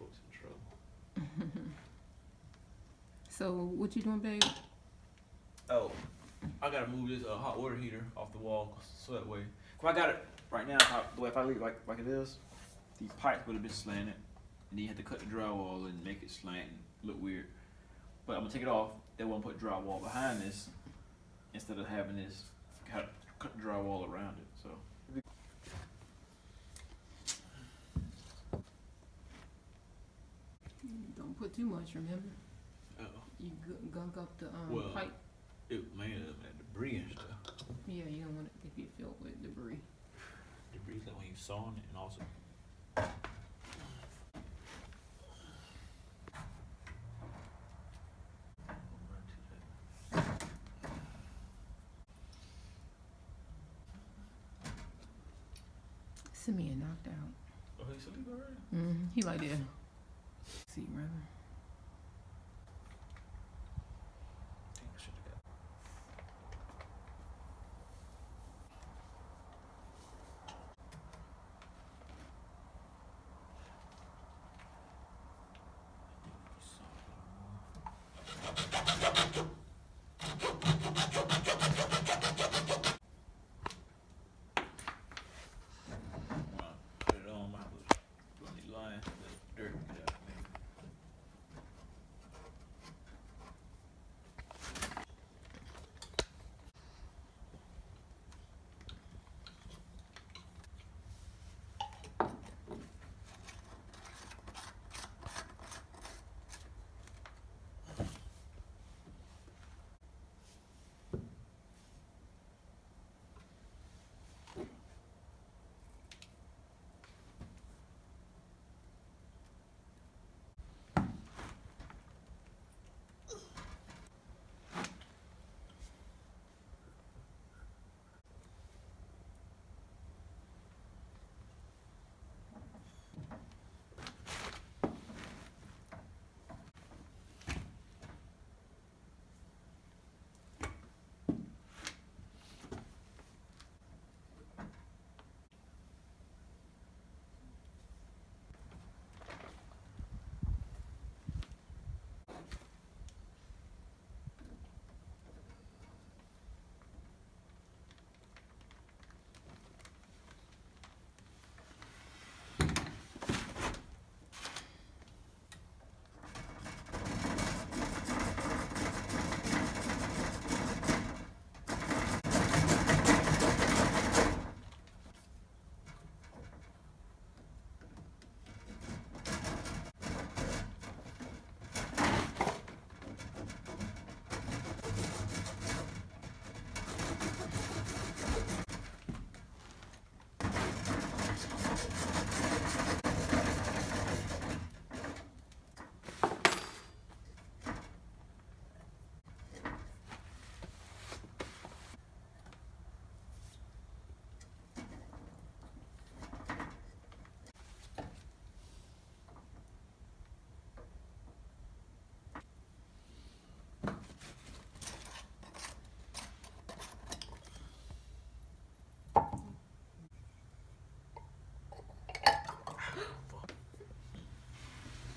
folks in trouble. So what you doing, babe? Oh, I gotta move this hot water heater off the wall so that way. If I got it right now, the way if I leave it like it is, these pipes would have been slanted, and then you had to cut the drywall and make it slant and look weird. But I'm gonna take it off. Then we'll put drywall behind this instead of having this cut drywall around it. So. Don't put too much, remember? You gunk up the pipe. It made of that debris and stuff. Yeah, you don't want it to be filled with debris. Debris like when you sawing it, and also. Simeon knocked out. Oh, he sleep already? He like that. See, brother.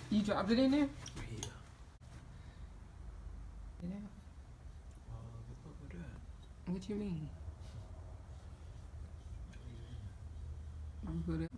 You dropped it in there? Yeah. Yeah. What that? What you mean? You put it.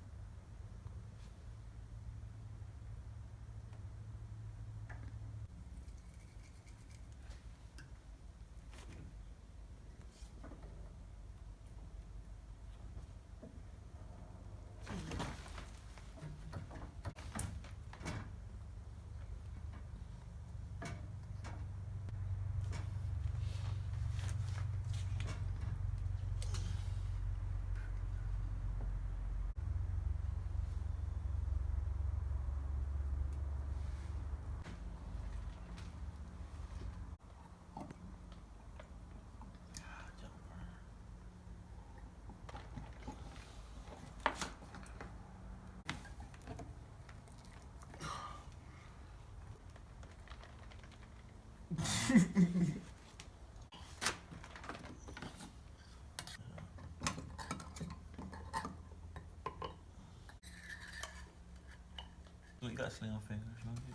You got slim fingers, don't you?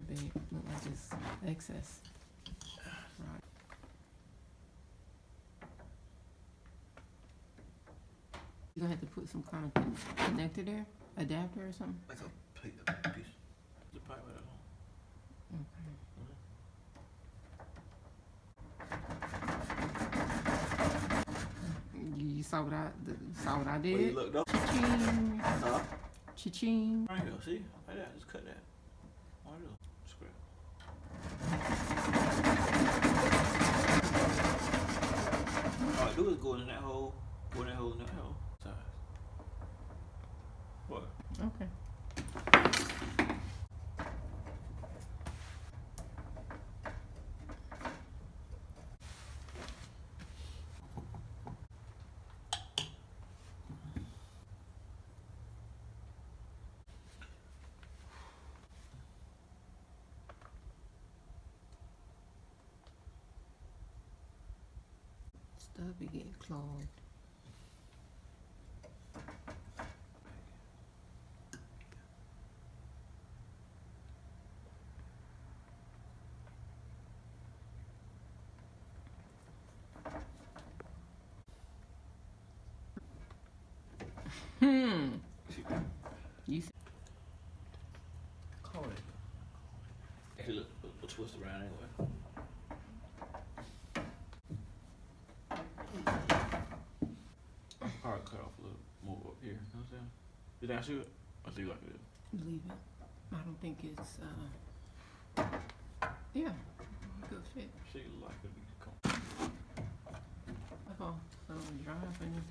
Babe, look like it's excess. Right. You gonna have to put some kind of connector there, adapter or something. Like a piece. The pipe with it on. You saw what I did? Well, you looked up. Cha-ching. Huh? Cha-ching. Right here, see? Like that, just cut that. All I do, scrap. All I do is go in that hole, go in that hole, size. What? Okay. Stuff be getting clogged. You said Call it. Actually, look, we'll twist around anyway. Alright, cut off a little more up here. You know what I'm saying? Did I shoot it? I see like it is. leave it. I don't think it's yeah, good fit. See like it. Come. Oh, so dry up in there.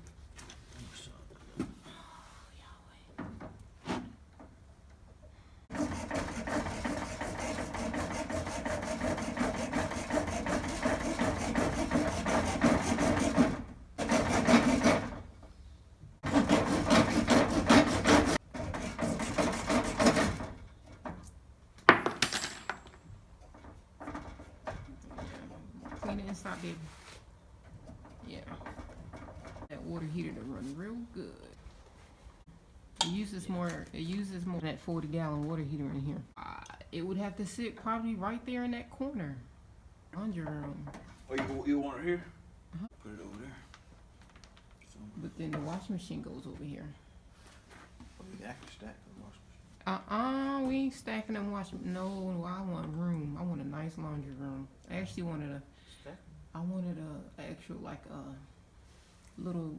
Clean it inside, baby. Yeah. That water heater to run real good. It uses more than that 40-gallon water heater in here. It would have to sit probably right there in that corner. Laundry room. Oh, you want it here? Uh-huh. Put it over there. But then the washing machine goes over here. Oh, you actually stack the washing machine. We ain't stacking them washing. No, I want room. I want a nice laundry room. I actually wanted a actual like a little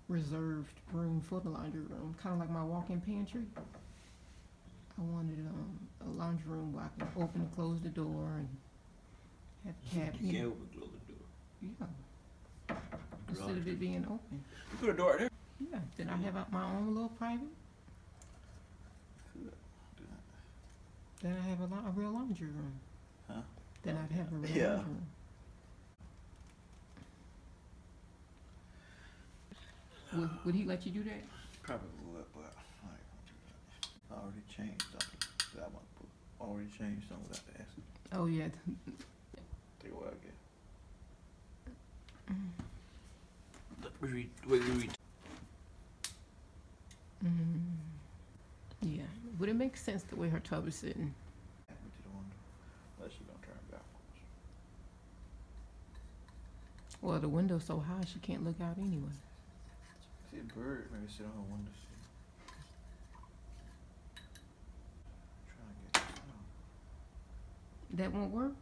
reserved room for the laundry room, kind of like my walk-in pantry. I wanted a laundry room where I can open and close the door and have a cabinet. You can't open and close the door. Yeah. Instead of it being open. You put a door right there. Yeah. Then I have my own little private. Then I have a real laundry room. Huh? Then I'd have a real Yeah. laundry room. Would he let you do that? Probably would, but I ain't gonna do that. I already changed something that I want to put. Already changed something without asking. Oh yeah. Take a while again. Wait. Yeah. Would it make sense the way her tub is sitting? Happen to the window. Unless you're gonna turn backwards. Well, the window's so high she can't look out anyway. See a bird, maybe sit on her window seat. Trying to get this out. That won't work?